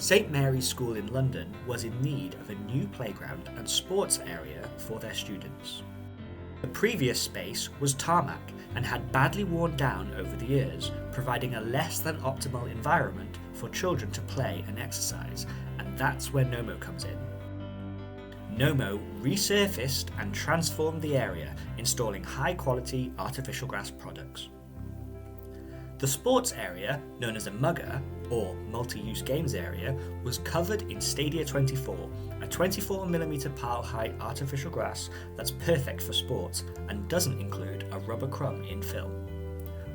St Mary's School in London was in need of a new playground and sports area for their students. The previous space was tarmac and had badly worn down over the years, providing a less than optimal environment for children to play and exercise, and that's where Nomow comes in. Nomow resurfaced and transformed the area, installing high-quality artificial grass products. The sports area, known as a MUGA, or multi-use games area, was covered in Stadia 24, a 24mm pile height artificial grass that's perfect for sports and doesn't include a rubber crumb infill.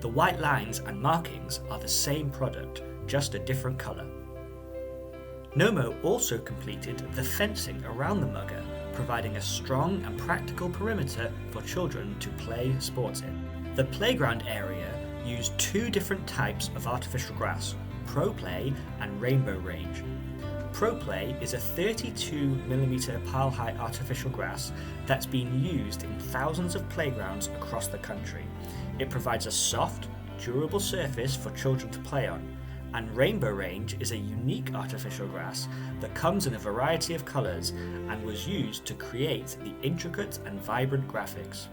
The white lines and markings are the same product, just a different colour. Nomow also completed the fencing around the MUGA, providing a strong and practical perimeter for children to play sports in. The playground area used two different types of artificial grass, Pro Play and Rainbow Range. Pro Play is a 32mm pile height artificial grass that's been used in thousands of playgrounds across the country. It provides a soft, durable surface for children to play on. And Rainbow Range is a unique artificial grass that comes in a variety of colours and was used to create the intricate and vibrant graphics.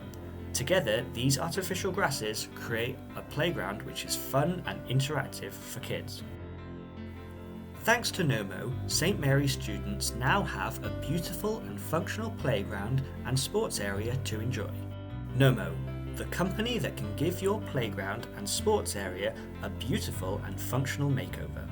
Together, these artificial grasses create a playground which is fun and interactive for kids. Thanks to Nomow, St Mary's students now have a beautiful and functional playground and sports area to enjoy. Nomow, the company that can give your playground and sports area a beautiful and functional makeover.